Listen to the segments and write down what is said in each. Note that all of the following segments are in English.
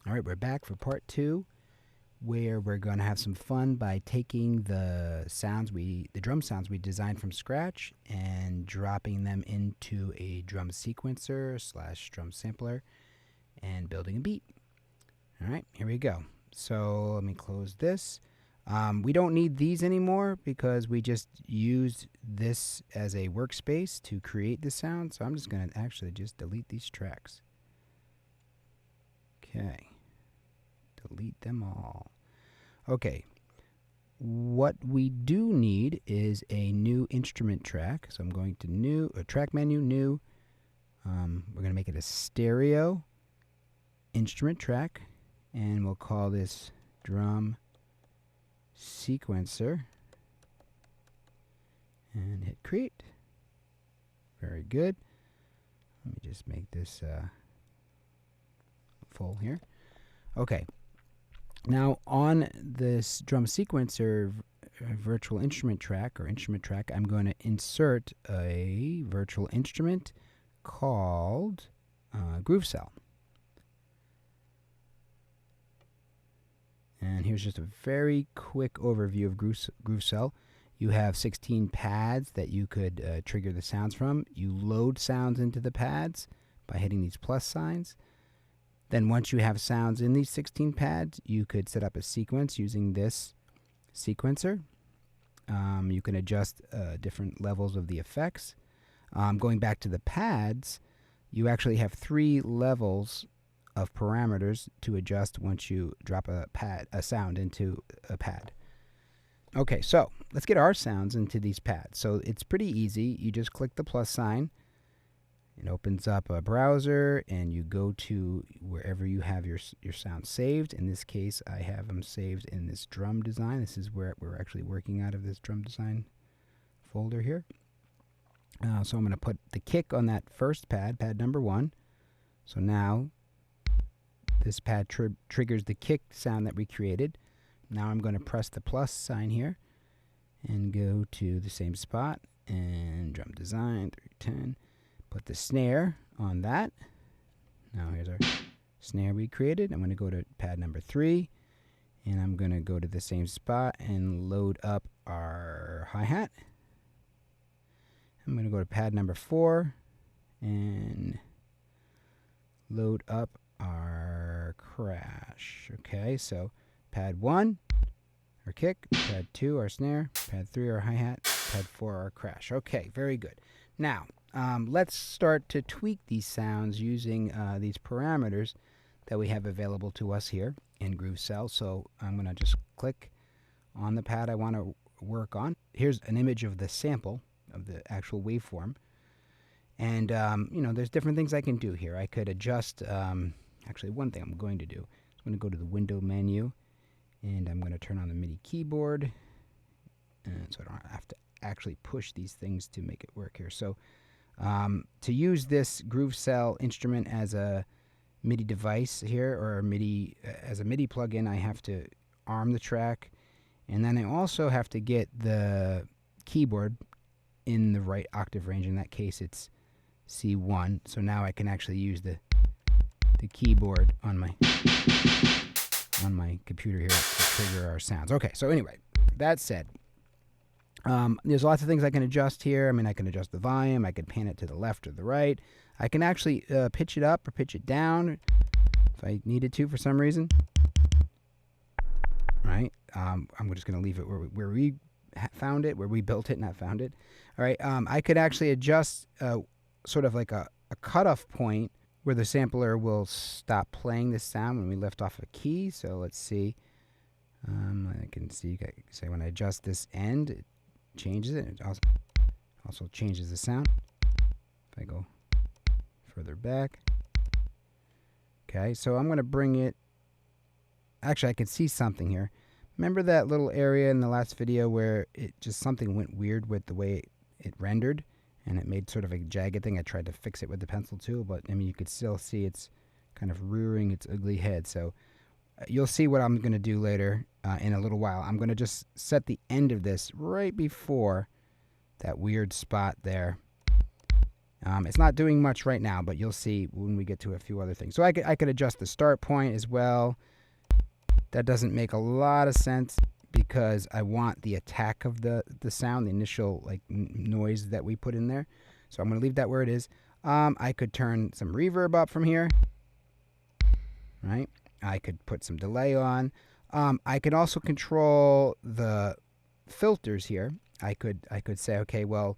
All right, we're back for part 2, where we're going to have some fun by taking the drum sounds we designed from scratch and dropping them into a drum sequencer / drum sampler and building a beat. All right, here we go. So let me close this. We don't need these anymore because we just used this as a workspace to create the sound. So I'm just going to actually just delete these tracks. Okay. Delete them all. Okay. What we do need is a new instrument track. So I'm going to new, track menu, new. We're going to make it a stereo instrument track. And we'll call this drum sequencer. And hit create. Very good. Let me just make this full here. Okay. Now on this drum sequencer virtual instrument track or instrument track, I'm going to insert a virtual instrument called Groove Cell. And here's just a very quick overview of Groove Cell. You have 16 pads that you could trigger the sounds from. You load sounds into the pads by hitting these plus signs. Then once you have sounds in these 16 pads, you could set up a sequence using this sequencer. You can adjust different levels of the effects. Going back to the pads, you actually have 3 levels of parameters to adjust once you drop a sound into a pad. Okay, so let's get our sounds into these pads. So it's pretty easy. You just click the plus sign. It opens up a browser, and you go to wherever you have your sound saved. In this case, I have them saved in this drum design. This is where we're actually working out of this drum design folder here. So I'm going to put the kick on that first pad, pad number 1. So now this pad triggers the kick sound that we created. Now I'm going to press the plus sign here and go to the same spot and drum design 310. Put the snare on that. Now here's our snare we created. I'm going to go to pad number 3, and I'm going to go to the same spot and load up our hi-hat. I'm going to go to pad number 4 and load up our crash. Okay, so pad 1, our kick, pad 2, our snare, pad 3, our hi-hat, pad 4, our crash. Okay, very good. Now, let's start to tweak these sounds using these parameters that we have available to us here in Groove Cell. So I'm going to just click on the pad I want to work on. Here's an image of the sample of the actual waveform. And, you know, there's different things I can do here. I could adjust, actually one thing I'm going to do, I'm going to go to the window menu, and I'm going to turn on the MIDI keyboard, so I don't have to actually push these things to make it work here. So to use this Groove Cell instrument as a MIDI device here, or as a MIDI plugin, I have to arm the track, and then I also have to get the keyboard in the right octave range. In that case, it's C1. So now I can actually use the keyboard on my computer here to trigger our sounds. Okay, so anyway, that said, there's lots of things I can adjust here. I mean, I can adjust the volume. I can pan it to the left or the right. I can actually pitch it up or pitch it down if I needed to for some reason. Right? I'm just going to leave it where we found it, where we built it, not found it. All right. I could actually adjust sort of like a cutoff point where the sampler will stop playing this sound when we lift off a key. So let's see. I can see, say when I adjust this end, it changes it. It also changes the sound. If I go further back. Okay, so I'm going to bring it. Actually, I can see something here. Remember that little area in the last video where something went weird with the way it rendered, and it made sort of a jagged thing? I tried to fix it with the pencil tool, but I mean, you could still see it's kind of rearing its ugly head. So you'll see what I'm going to do later in a little while. I'm going to just set the end of this right before that weird spot there. It's not doing much right now, but you'll see when we get to a few other things. So I could adjust the start point as well. That doesn't make a lot of sense because I want the attack of the sound, the initial like noise that we put in there. So I'm going to leave that where it is. I could turn some reverb up from here. Right? I could put some delay on. I could also control the filters here. I could say, okay, well,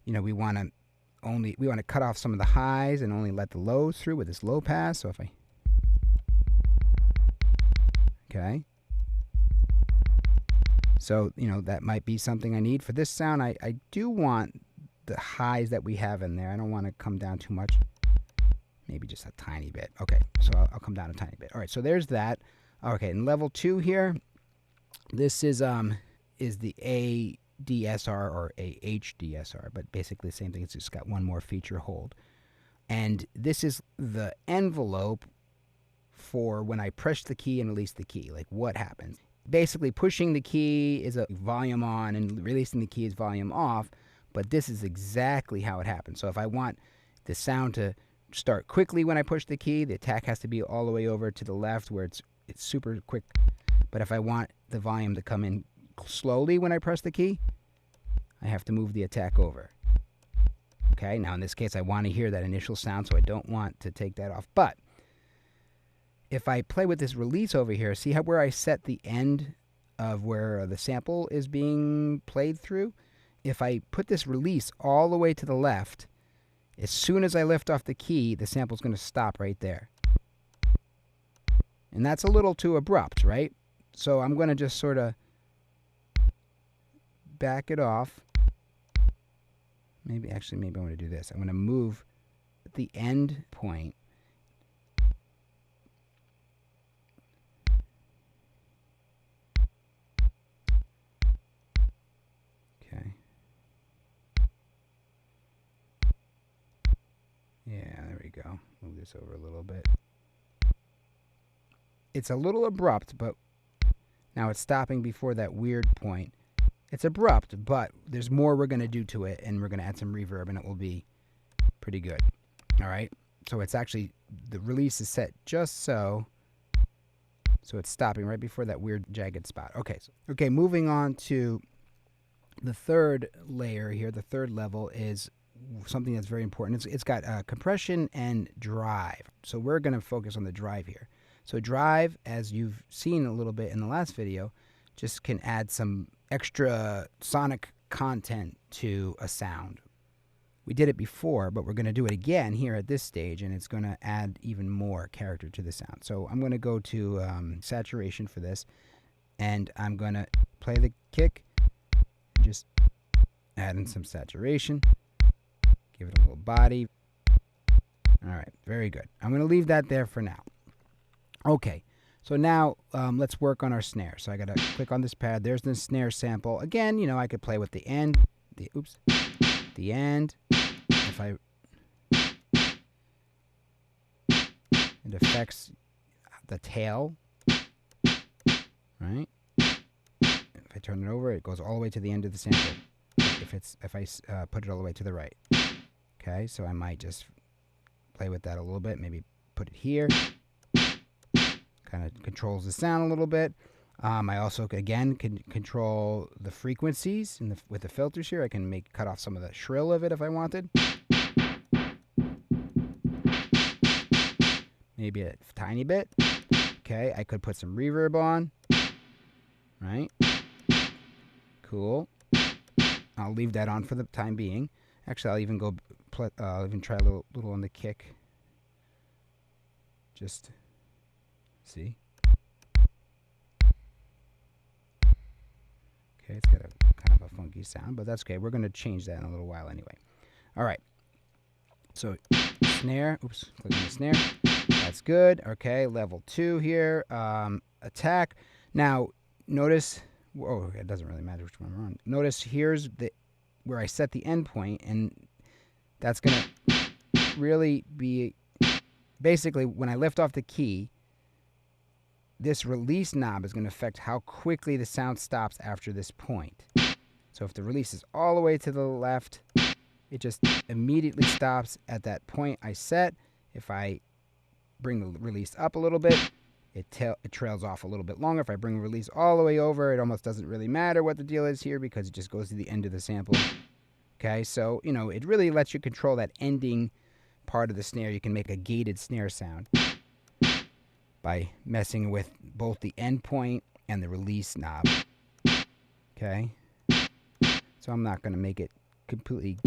we want to cut off some of the highs and only let the lows through with this low pass. So if I okay. So, that might be something I need for this sound. I do want the highs that we have in there. I don't want to come down too much. Maybe just a tiny bit. Okay, so I'll come down a tiny bit. All right, so there's that. Okay, in level 2 here, this is the ADSR or AHDSR, but basically the same thing. It's just got one more feature hold. And this is the envelope for when I press the key and release the key. Like what happens? Basically, pushing the key is a volume on and releasing the key is volume off, but this is exactly how it happens. So if I want the sound to start quickly when I push the key, the attack has to be all the way over to the left where it's super quick. But if I want the volume to come in slowly when I press the key, I have to move the attack over. Okay, now in this case I want to hear that initial sound, so I don't want to take that off. But if I play with this release over here, see how where I set the end of where the sample is being played through? If I put this release all the way to the left, as soon as I lift off the key, the sample's going to stop right there. And that's a little too abrupt, right? So I'm going to just sort of back it off. Maybe I want to do this. I'm going to move the end point. Okay. Yeah, there we go. Move this over a little bit. It's a little abrupt, but now it's stopping before that weird point. It's abrupt, but there's more we're going to do to it, and we're going to add some reverb, and it will be pretty good. All right? So it's actually, the release is set just so it's stopping right before that weird jagged spot. Okay, moving on to the third layer here. The third level is something that's very important. It's got compression and drive. So we're going to focus on the drive here. So drive, as you've seen a little bit in the last video, just can add some extra sonic content to a sound. We did it before, but we're going to do it again here at this stage, and it's going to add even more character to the sound. So I'm going to go to saturation for this, and I'm going to play the kick, just add in some saturation, give it a little body. All right, very good. I'm going to leave that there for now. Okay, so now let's work on our snare. So I got to click on this pad. There's the snare sample. Again, I could play with the end. The end. If it affects the tail, right? If I turn it over, it goes all the way to the end of the sample. If I put it all the way to the right. Okay, so I might just play with that a little bit. Maybe put it here. Kind of controls the sound a little bit. I also, again, can control the frequencies with the filters here. I can cut off some of the shrill of it if I wanted. Maybe a tiny bit. Okay, I could put some reverb on. Right? Cool. I'll leave that on for the time being. Actually, I'll even go. I'll even try a little on the kick. Just see. Okay, it's got a kind of a funky sound, but that's okay. We're going to change that in a little while anyway. All right. So snare. Oops. Click on the snare. That's good. Okay, level 2 here. Attack. Now, notice. Oh, it doesn't really matter which one we're on. Notice here's where I set the endpoint, and that's going to really be basically when I lift off the key. This release knob is going to affect how quickly the sound stops after this point. So if the release is all the way to the left, it just immediately stops at that point I set. If I bring the release up a little bit, it trails off a little bit longer. If I bring the release all the way over, it almost doesn't really matter what the deal is here because it just goes to the end of the sample. Okay, so, you know, it really lets you control that ending part of the snare. You can make a gated snare sound by messing with both the end point and the release knob. Okay, so I'm not going to make it completely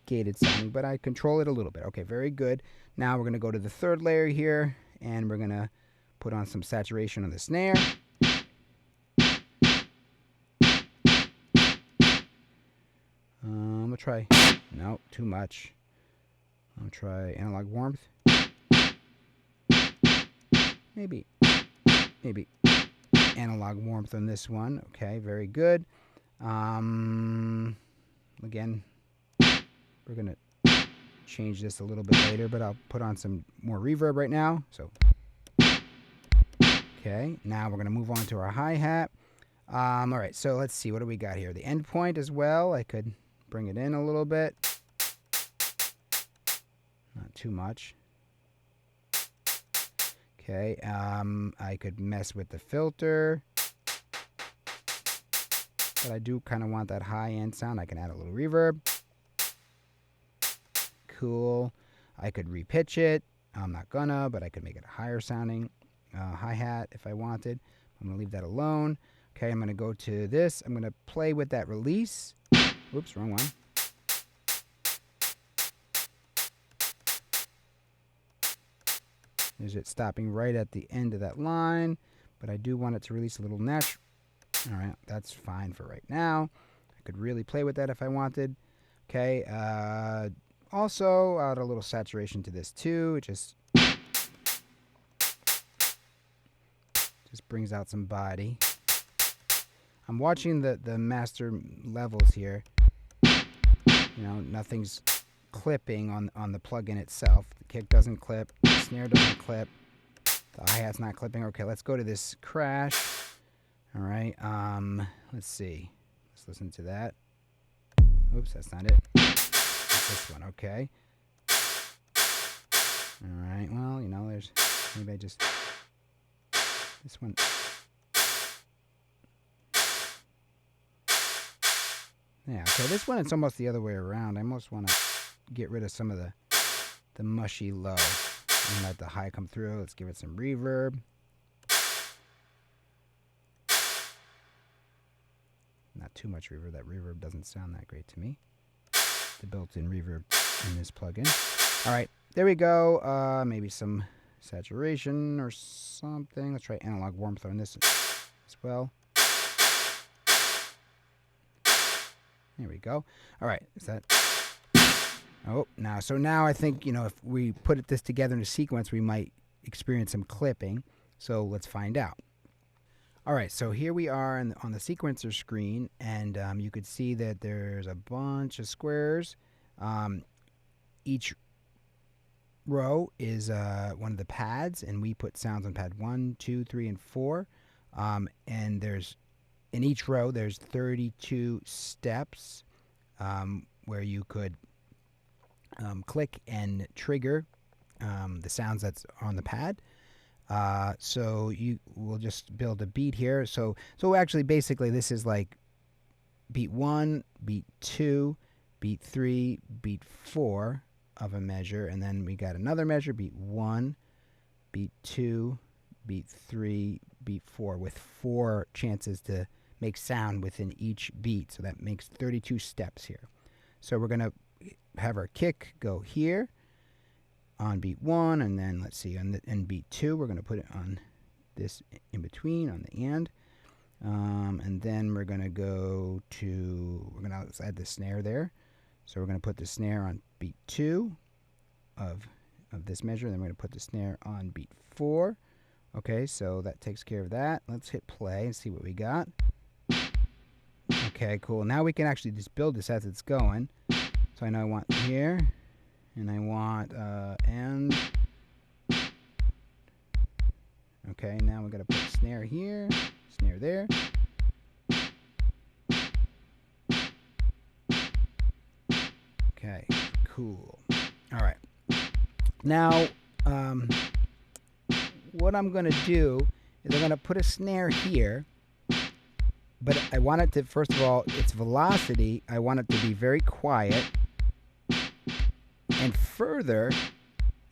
gated sounding, but I control it a little bit. Okay, very good. Now we're going to go to the third layer here, and we're going to put on some saturation on the snare. I'm going to try, no, too much. I'll try analog warmth. Maybe analog warmth on this one. Okay, very good. Again, we're going to change this a little bit later, but I'll put on some more reverb right now. So, okay, now we're going to move on to our hi-hat. All right, so let's see. What do we got here? The end point as well. I could bring it in a little bit. Not too much. Okay, I could mess with the filter, but I do kind of want that high-end sound. I can add a little reverb. Cool. I could repitch it. I'm not gonna, but I could make it a higher sounding hi-hat if I wanted. I'm gonna leave that alone. Okay, I'm gonna go to this. I'm gonna play with that release. Oops, wrong one. There's it stopping right at the end of that line, but I do want it to release a little natural. All right, that's fine for right now. I could really play with that if I wanted. Okay, also add a little saturation to this too. It just brings out some body. I'm watching the master levels here. You know, nothing's clipping on the plugin itself. The kick doesn't clip, the snare doesn't clip, the hi-hat's not clipping. Okay, let's go to this crash. All right, let's see. Let's listen to that. Oops, that's not it. That's this one, okay. All right, well, you know, there's, maybe I just, this one. Yeah, okay, this one it's almost the other way around. I almost want to get rid of some of the mushy low and let the high come through. Let's give it some reverb. Not too much reverb. That reverb doesn't sound that great to me. The built-in reverb in this plugin. All right, there we go. Maybe some saturation or something. Let's try analog warmth on this as well. There we go. All right, is that... Oh, so now I think, you know, if we put this together in a sequence, we might experience some clipping. So let's find out. All right, so here we are on the sequencer screen, and you could see that there's a bunch of squares. Each row is one of the pads, and we put sounds on pad 1, 2, 3, and 4. And there's, in each row, there's 32 steps where you could click and trigger the sounds that's on the pad. So you will just build a beat here. So actually, basically, this is like beat 1, beat 2, beat 3, beat 4 of a measure, and then we got another measure, beat 1, beat 2, beat 3, beat 4, with 4 chances to make sound within each beat. So that makes 32 steps here. So we're going to have our kick go here on beat 1, and then let's see, on beat 2, we're going to put it on this in between, on the end. And then we're going to go to, we're going to add the snare there. So we're going to put the snare on beat 2 of this measure, and then we're going to put the snare on beat 4. Okay, so that takes care of that. Let's hit play and see what we got. Okay, cool. Now we can actually just build this as it's going. So I know I want here, and I want and. Okay, now we're going to put snare here, snare there. Okay, cool. All right. Now, what I'm going to do is I'm going to put a snare here, but I want it to, first of all, its velocity, I want it to be very quiet. And further,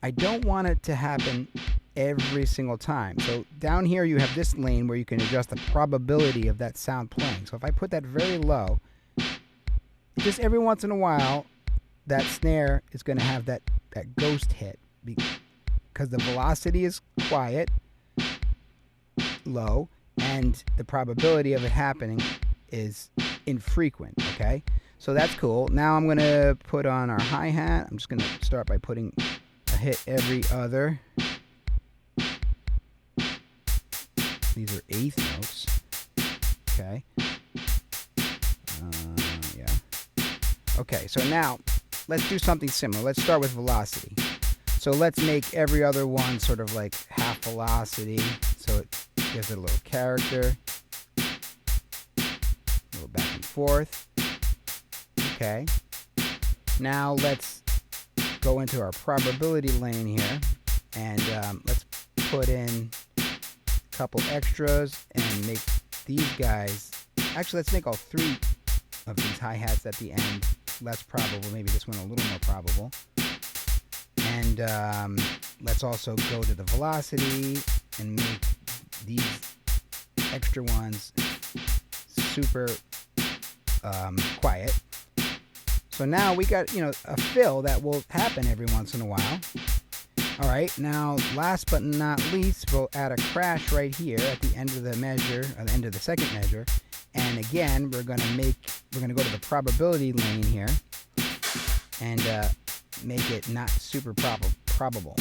I don't want it to happen every single time. So down here you have this lane where you can adjust the probability of that sound playing. So if I put that very low, just every once in a while, that snare is going to have that ghost hit because the velocity is quiet, low, and the probability of it happening is infrequent, okay? So that's cool. Now I'm going to put on our hi-hat. I'm just going to start by putting a hit every other. These are eighth notes. Okay. Yeah. Okay, so now let's do something similar. Let's start with velocity. So let's make every other one sort of like half velocity, so it gives it a little character. A little back and forth. Okay. Now let's go into our probability lane here, and let's put in couple extras and make these guys, actually let's make all three of these hi-hats at the end less probable, maybe this one a little more probable. And let's also go to the velocity and make these extra ones super quiet. So now we got, you know, a fill that will happen every once in a while. All right, now last but not least, we'll add a crash right here at the end of the measure, at the end of the second measure. And again, we're going to go to the probability lane here and make it not super probable.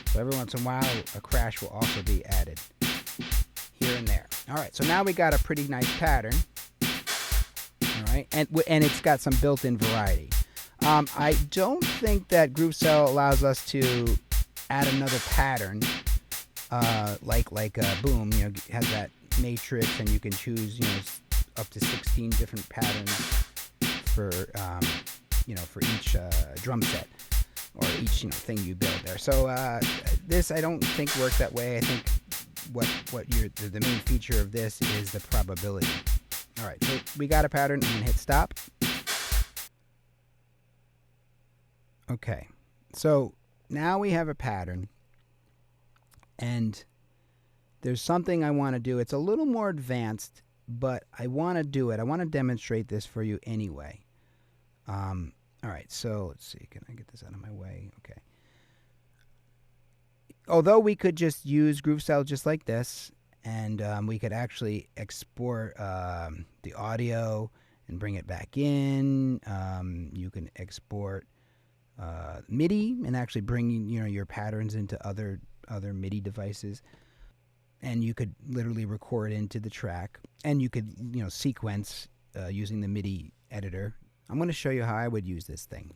So every once in a while, a crash will also be added here and there. All right, so now we got a pretty nice pattern. All right, and it's got some built-in variety. I don't think that GrooveCell allows us to add another pattern, like Boom, you know, has that matrix, and you can choose, you know, up to 16 different patterns for, you know, for each drum set or each, you know, thing you build there. So this I don't think works that way. I think the main feature of this is the probability. All right, so we got a pattern. I'm gonna hit stop. Okay, so now we have a pattern, and there's something I want to do. It's a little more advanced, but I want to do it. I want to demonstrate this for you anyway. All right, so let's see. Can I get this out of my way? Okay. Although we could just use GrooveCell just like this, and we could actually export the audio and bring it back in. You can export MIDI and actually bring, you know, your patterns into other MIDI devices, and you could literally record into the track, and you could, you know, sequence using the MIDI editor. I'm going to show you how I would use this thing,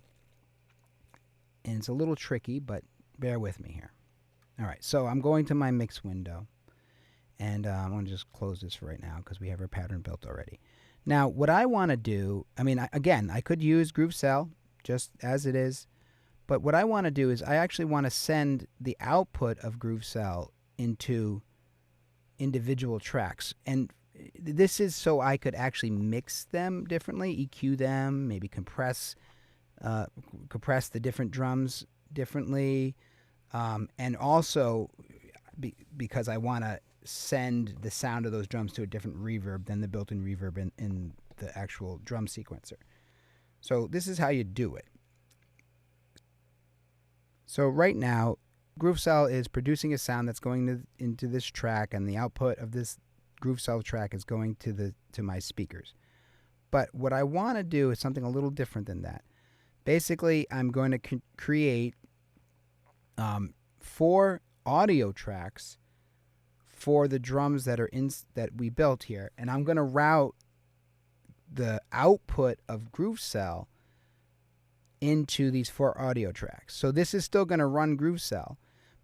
and it's a little tricky, but bear with me here. All right, so I'm going to my mix window, and I'm going to just close this for right now because we have our pattern built already. Now, what I want to do, I mean, again, I could use GrooveCell just as it is, but what I want to do is I actually want to send the output of GrooveCell into individual tracks, and this is so I could actually mix them differently, EQ them, maybe compress the different drums differently, and also because I want to send the sound of those drums to a different reverb than the built-in reverb in the actual drum sequencer. So this is how you do it. So right now, GrooveCell is producing a sound that's going into this track, and the output of this GrooveCell track is going to my speakers. But what I want to do is something a little different than that. Basically, I'm going to create 4 audio tracks for the drums that we built here, and I'm going to route the output of GrooveCell into these 4 audio tracks. So this is still going to run GrooveCell,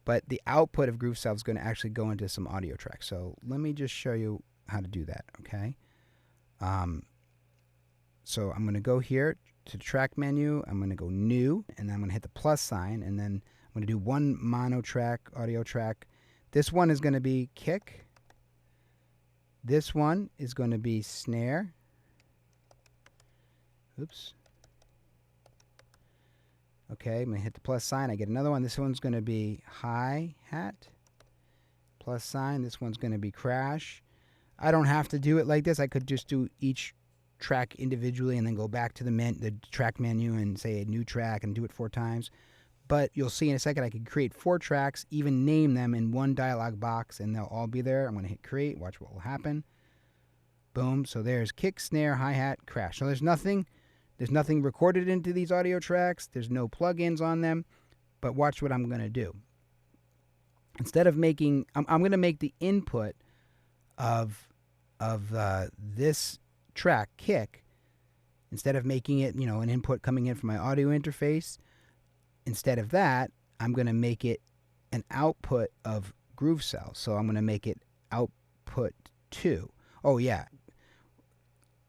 but the output of GrooveCell is going to actually go into some audio tracks. So let me just show you how to do that, okay? So I'm going to go here, to the track menu. I'm going to go new, and then I'm going to hit the plus sign, and then I'm going to do one mono track, audio track. This one is going to be kick. This one is going to be snare. Oops. Okay, I'm going to hit the plus sign. I get another one. This one's going to be hi-hat. Plus sign. This one's going to be crash. I don't have to do it like this. I could just do each track individually and then go back to the track menu and say a new track and do it 4 times. But you'll see in a second I can create 4 tracks, even name them in one dialog box, and they'll all be there. I'm going to hit create. Watch what will happen. Boom. So there's kick, snare, hi-hat, crash. So there's nothing recorded into these audio tracks. There's no plugins on them. But watch what I'm going to do. Instead of making, I'm going to make the input of this track kick, instead of making it, an input coming in from my audio interface, instead of that, I'm going to make it an output of GrooveCell. So I'm going to make it output 2. Oh yeah,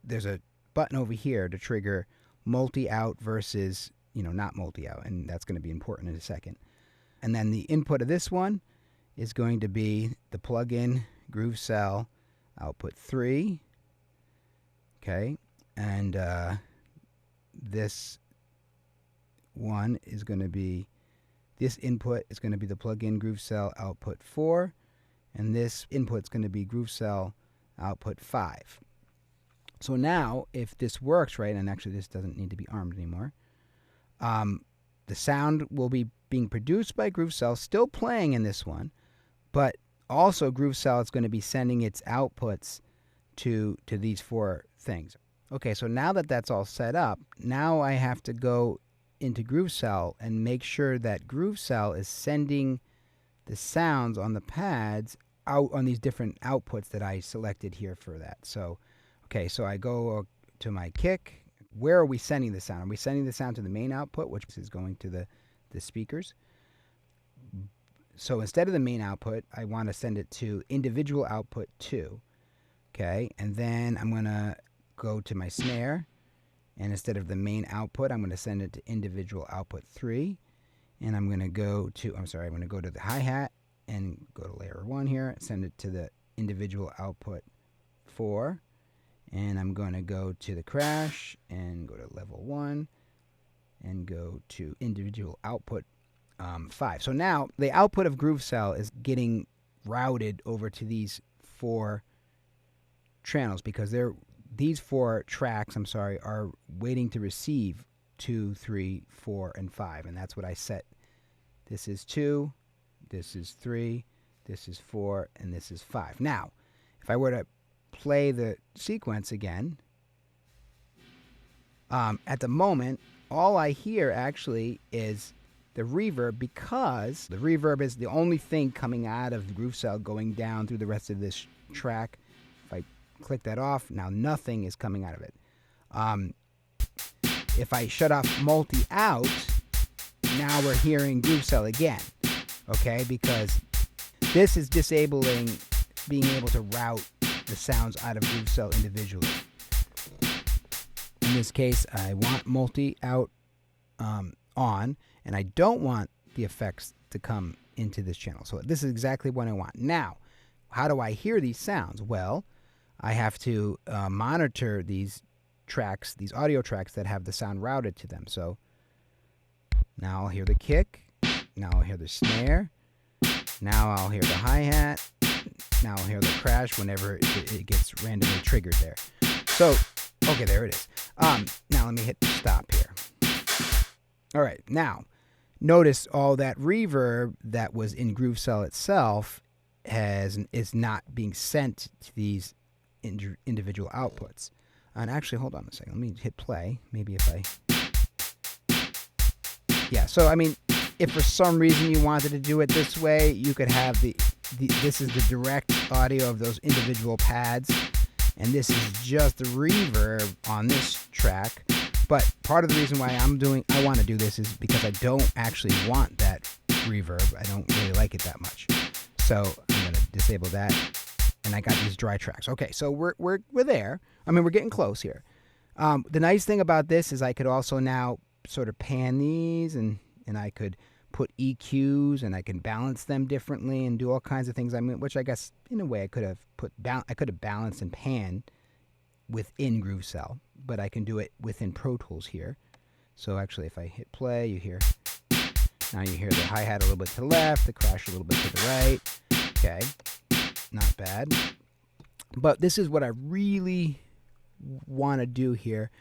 there's a button over here to trigger multi-out versus, not multi-out, and that's going to be important in a second. And then the input of this one is going to be the plugin GrooveCell output 3. Okay, and this one is going to be, this input is going to be the plugin GrooveCell output 4, and this input is going to be GrooveCell output 5. So now, if this works right, and actually this doesn't need to be armed anymore, the sound will be being produced by GrooveCell, still playing in this one, but also GrooveCell is going to be sending its outputs to these 4 things. Okay, so now that that's all set up, now I have to go into GrooveCell and make sure that GrooveCell is sending the sounds on the pads out on these different outputs that I selected here for that. So, okay, so I go to my kick. Where are we sending the sound? Are we sending the sound to the main output, which is going to the speakers? So instead of the main output, I want to send it to individual output 2. Okay, and then I'm going to go to my snare, and instead of the main output, I'm going to send it to individual output 3. And I'm going to go to, I'm going to go to the hi-hat and go to layer 1 here, send it to the individual output 4. And I'm going to go to the crash and go to level 1 and go to individual output 5. So now the output of GrooveCell is getting routed over to these 4 channels because these 4 tracks, are waiting to receive 2, 3, 4, and 5. And that's what I set. This is 2, this is 3, this is 4, and this is 5. Now, if I were to play the sequence again, at the moment, all I hear actually is the reverb, because the reverb is the only thing coming out of the GrooveCell going down through the rest of this track. If I click that off, now nothing is coming out of it. If I shut off multi-out, now we're hearing GrooveCell again, okay? Because this is disabling being able to route the sounds out of GrooveCell individually. In this case, I want multi-out on, and I don't want the effects to come into this channel. So this is exactly what I want. Now, how do I hear these sounds? Well, I have to monitor these tracks, these audio tracks that have the sound routed to them. So now I'll hear the kick, now I'll hear the snare, now I'll hear the hi-hat, now I'll hear the crash whenever it gets randomly triggered there. So, okay, there it is. Now let me hit stop here. All right, now notice all that reverb that was in GrooveCell itself is not being sent to these individual outputs. And actually, hold on a second. Let me hit play. Maybe if I... Yeah, so I mean, if for some reason you wanted to do it this way, you could have this is the direct audio of those individual pads, and this is just the reverb on this track. But part of the reason why I want to do this is because I don't actually want that reverb. I don't really like it that much. So I'm going to disable that, and I got these dry tracks. Okay, so we're there. I mean, we're getting close here. The nice thing about this is I could also now sort of pan these, and I could put EQs, and I can balance them differently and do all kinds of things. I mean, which I guess in a way I could have balanced and panned within GrooveCell, but I can do it within Pro Tools here. So actually, if I hit play, you hear the hi-hat a little bit to the left, the crash a little bit to the right. Okay, not bad. But this is what I really want to do here.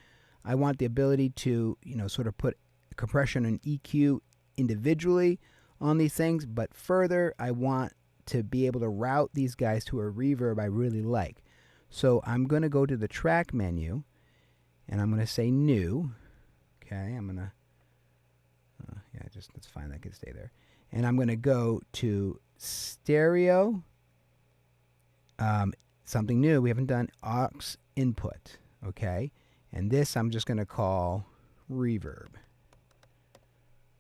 I want the ability to, sort of put compression and EQ individually on these things, but further, I want to be able to route these guys to a reverb I really like. So I'm going to go to the track menu, and I'm going to say new. Okay, I'm going to, that's fine, that can stay there. And I'm going to go to stereo, something new we haven't done, aux input. Okay, and this I'm just going to call reverb.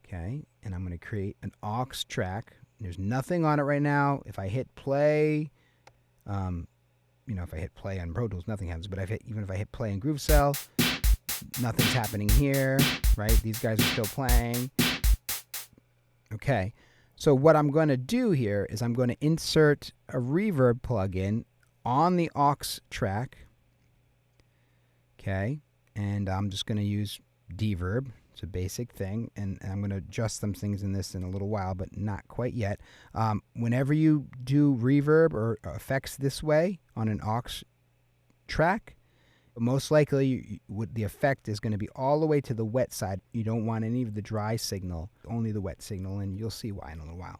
Okay, and I'm going to create an aux track. There's nothing on it right now. If I hit play, if I hit play on Pro Tools, nothing happens. But even if I hit play in GrooveCell, nothing's happening here, right? These guys are still playing. Okay, so what I'm going to do here is I'm going to insert a reverb plugin on the aux track. Okay, and I'm just going to use Deverb. It's a basic thing, and I'm going to adjust some things in this in a little while, but not quite yet. Whenever you do reverb or effects this way on an aux track, most likely the effect is going to be all the way to the wet side. You don't want any of the dry signal, only the wet signal, and you'll see why in a little while.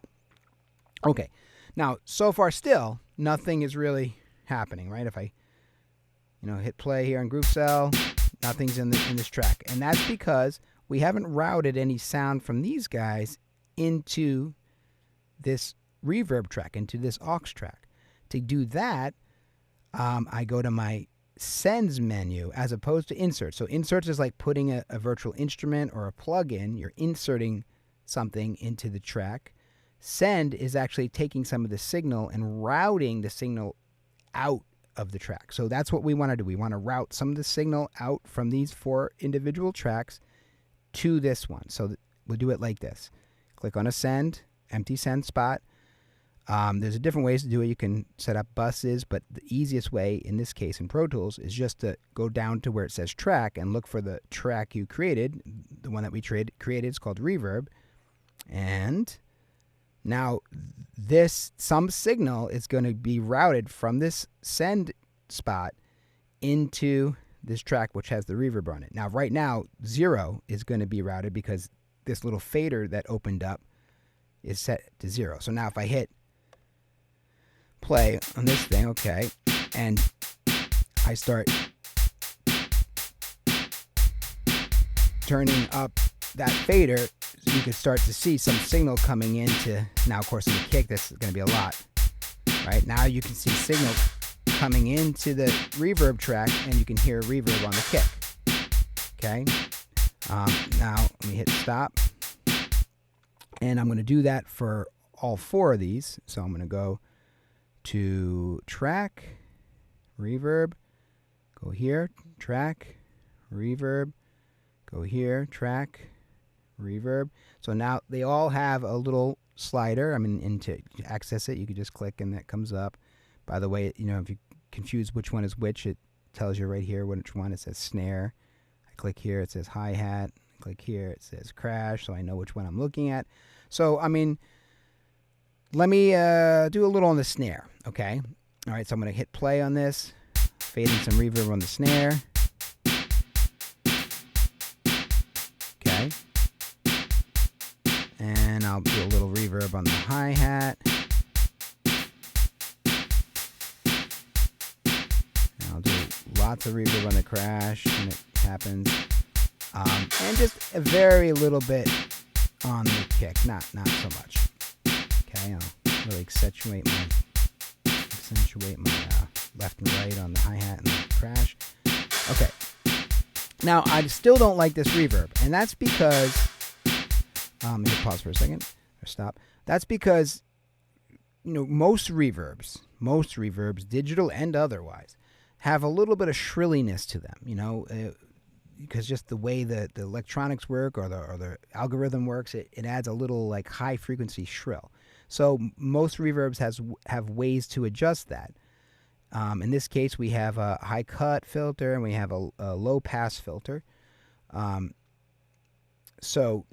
Okay, now so far still nothing is really happening, right? If I hit play here on GrooveCell, nothing's in this track, and that's because we haven't routed any sound from these guys into this reverb track, into this aux track. To do that, I go to my sends menu as opposed to insert. So inserts is like putting a virtual instrument or a plugin. You're inserting something into the track. Send is actually taking some of the signal and routing the signal out of the track. So that's what we want to do. We want to route some of the signal out from these 4 individual tracks to this one. So we'll do it like this. Click on a send, empty send spot. There's different ways to do it. You can set up buses, but the easiest way in this case in Pro Tools is just to go down to where it says track and look for the track you created. The one that we created is called reverb. And now some signal is going to be routed from this send spot into this track which has the reverb on it. Now right now 0 is going to be routed because this little fader that opened up is set to 0. So now if I hit play on this thing, okay, and I start turning up that fader, you can start to see some signal coming into, now of course in the kick this is going to be a lot, right? Now you can see signal coming into the reverb track, and you can hear reverb on the kick. Okay, now let me hit stop, and I'm going to do that for all 4 of these. So I'm going to go to track, reverb, go here, track, reverb, go here, track, reverb. So now they all have a little slider. And to access it, you can just click and that comes up. By the way, if you confuse which one is which, it tells you right here which one. It says snare. I click here, it says hi-hat. I click here, it says crash, so I know which one I'm looking at. So, let me do a little on the snare, okay? All right, so I'm going to hit play on this, fade in some reverb on the snare. Okay. And I'll do a little reverb on the hi-hat. I'll do lots of reverb on the crash when it happens. And just a very little bit on the kick, not so much. Okay, I'll really accentuate my left and right on the hi-hat and the crash. Okay. Now, I still don't like this reverb, and that's because, let me pause for a second, or stop. That's because, most reverbs, digital and otherwise, have a little bit of shrilliness to them. because just the way the electronics work or the algorithm works, it adds a little like high frequency shrill. So most reverbs have ways to adjust that. In this case, we have a high cut filter and we have a low pass filter. So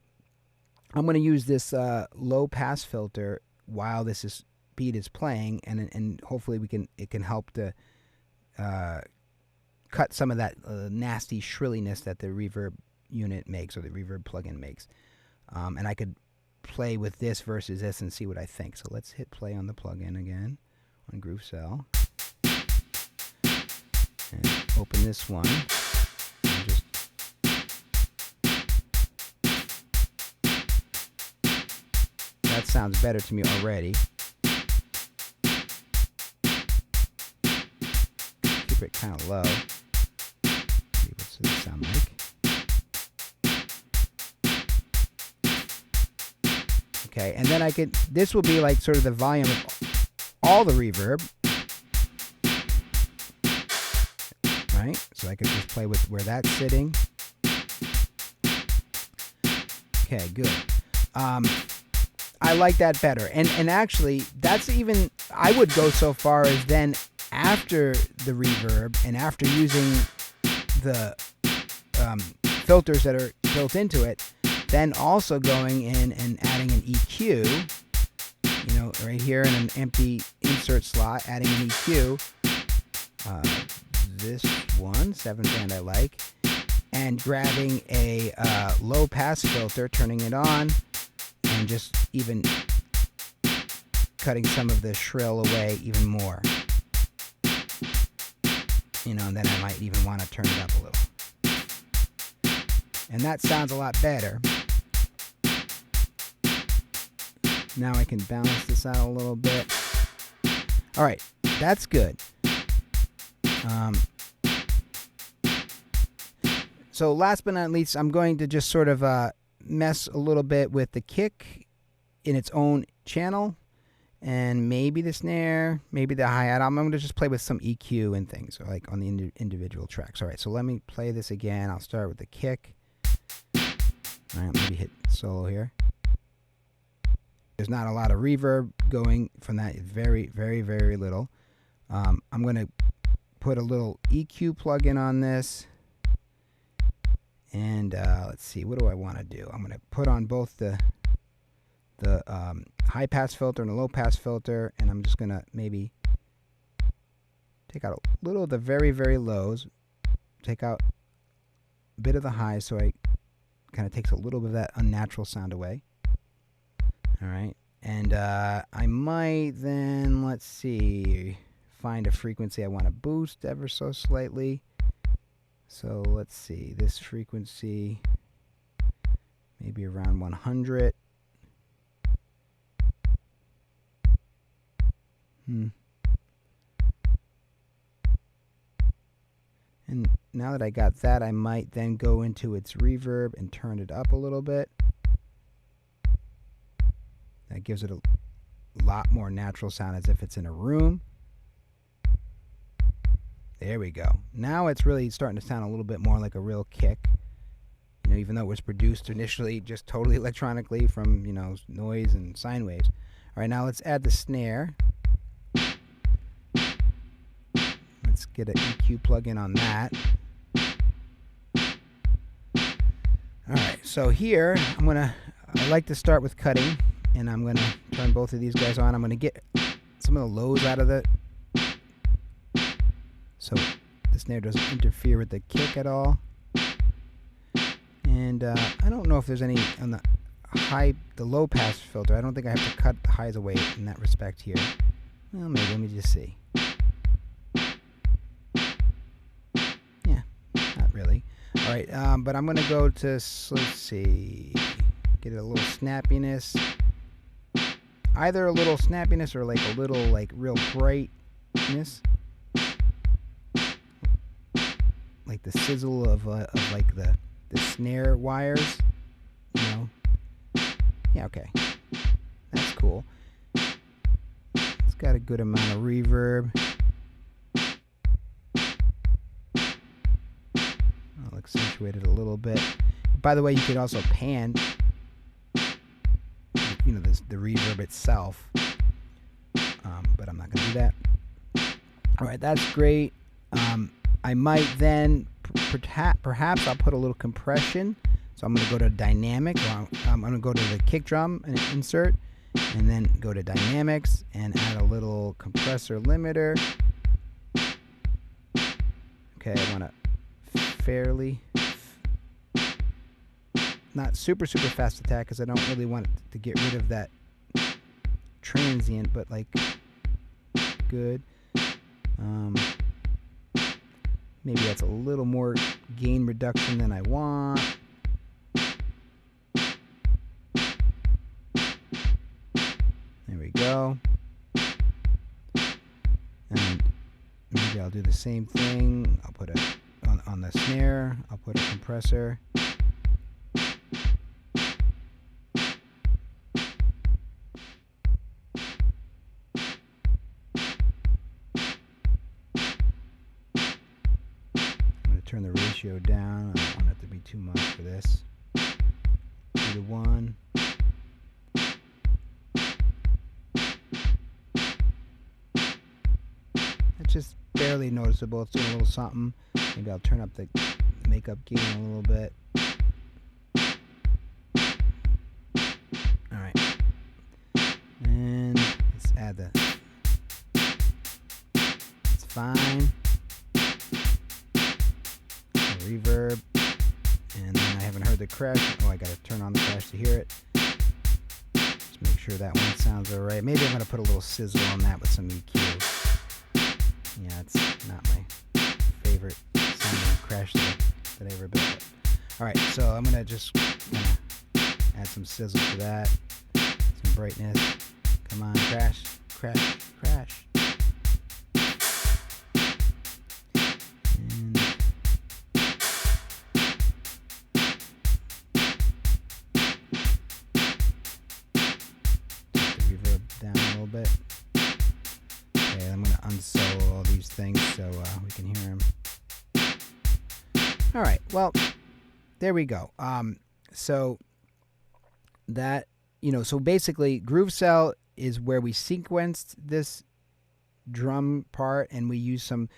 I'm going to use this low pass filter while this beat is playing, and hopefully it can help to cut some of that nasty shrilliness that the reverb unit makes, or the reverb plugin makes. And I could play with this versus this and see what I think. So let's hit play on the plugin again on GrooveCell. And open this one. And just that sounds better to me already. Keep it kind of low. See what's this sound like. Okay, and then this will be like sort of the volume of all the reverb. Right? So I could just play with where that's sitting. Okay, good. I like that better. And actually, that's even, I would go so far as then after the reverb and after using the filters that are built into it, then also going in and adding an EQ, you know, right here in an empty insert slot, adding an EQ. This one, 7-band I like, and grabbing a low pass filter, turning it on, and just even cutting some of the shrill away even more. You know, and then I might even want to turn it up a little. And that sounds a lot better. Now I can balance this out a little bit. All right, that's good. So last but not least, I'm going to just sort of mess a little bit with the kick in its own channel, and maybe the snare, maybe the hi-hat. I'm going to just play with some EQ and things, like on the individual tracks. All right, so let me play this again. I'll start with the kick. All right, maybe hit solo here. There's not a lot of reverb going from that. Very, very, very little. I'm going to put a little EQ plugin on this. And let's see, what do I want to do? I'm going to put on both the high pass filter and the low pass filter, and I'm just going to maybe take out a little of the very, very lows, take out a bit of the highs, so it kind of takes a little bit of that unnatural sound away. All right, and I might then, let's see, find a frequency I want to boost ever so slightly. So let's see, this frequency, maybe around 100. And now that I got that, I might then go into its reverb and turn it up a little bit. That gives it a lot more natural sound, as if it's in a room. There we go. Now it's really starting to sound a little bit more like a real kick. You know, even though it was produced initially just totally electronically from, you know, noise and sine waves. All right, now let's add the snare. Let's get an EQ plugin on that. All right, so here I like to start with cutting, and I'm gonna turn both of these guys on. I'm gonna get some of the lows out of the, so the snare doesn't interfere with the kick at all. And I don't know if there's any on the low pass filter. I don't think I have to cut the highs away in that respect here. Well, maybe, let me just see. Yeah, not really. All right, but I'm gonna go to, let's see, get a little snappiness. Either a little snappiness or like a little like real brightness. Like the sizzle of like the snare wires, you know. Yeah, okay, that's cool. It's got a good amount of reverb. I'll accentuate fluctuate it a little bit. By the way, you could also pan, you know, the reverb itself, but I'm not going to do that. All right, that's great. I might then, perhaps I'll put a little compression. So I'm going to go to dynamic. I'm going to go to the kick drum and insert, and then go to dynamics and add a little compressor limiter. Okay, I want to fairly, not super fast attack, because I don't really want to get rid of that transient, but like good. Maybe that's a little more gain reduction than I want. There we go. And maybe I'll do the same thing. I'll put on the snare, I'll put a compressor. Turn the ratio down. I don't want it to be too much for this. 2:1. It's just barely noticeable. It's doing a little something. Maybe I'll turn up the makeup gain a little bit. Alright. And let's add it's fine. Reverb, and then I haven't heard the crash. Oh, I gotta turn on the crash to hear it. Just make sure that one sounds alright. Maybe I'm gonna put a little sizzle on that with some EQ. Yeah, it's not my favorite sounding crash that I ever built. Alright, so I'm gonna just add some sizzle to that, some brightness. Come on, crash, crash, crash. Down a little bit. Okay, I'm going to unsolo all these things so we can hear them. All right, well, there we go. So that, you know, so basically GrooveCell is where we sequenced this drum part, and we use some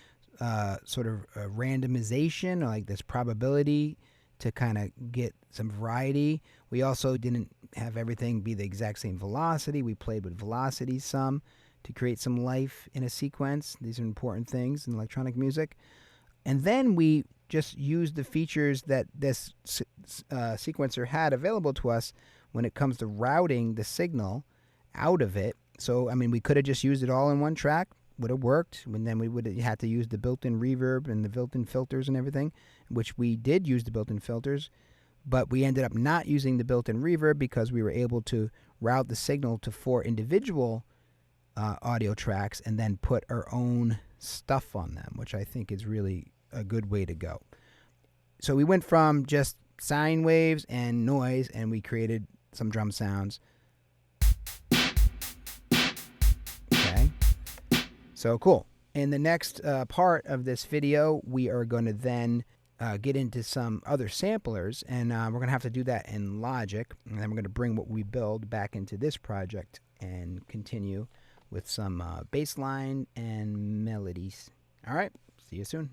sort of randomization, or like this probability, to kind of get some variety. We also didn't have everything be the exact same velocity. We played with velocity some to create some life in a sequence. These are important things in electronic music. And then we just used the features that this sequencer had available to us when it comes to routing the signal out of it. So, I mean, we could have just used it all in one track. Would have worked, and then we would have had to use the built-in reverb and the built-in filters and everything, which we did use the built-in filters, but we ended up not using the built-in reverb because we were able to route the signal to 4 individual audio tracks and then put our own stuff on them, which I think is really a good way to go. So we went from just sine waves and noise, and we created some drum sounds. So cool. In the next part of this video, we are going to then get into some other samplers, and we're going to have to do that in Logic, and then we're going to bring what we build back into this project and continue with some bass line and melodies. All right, see you soon.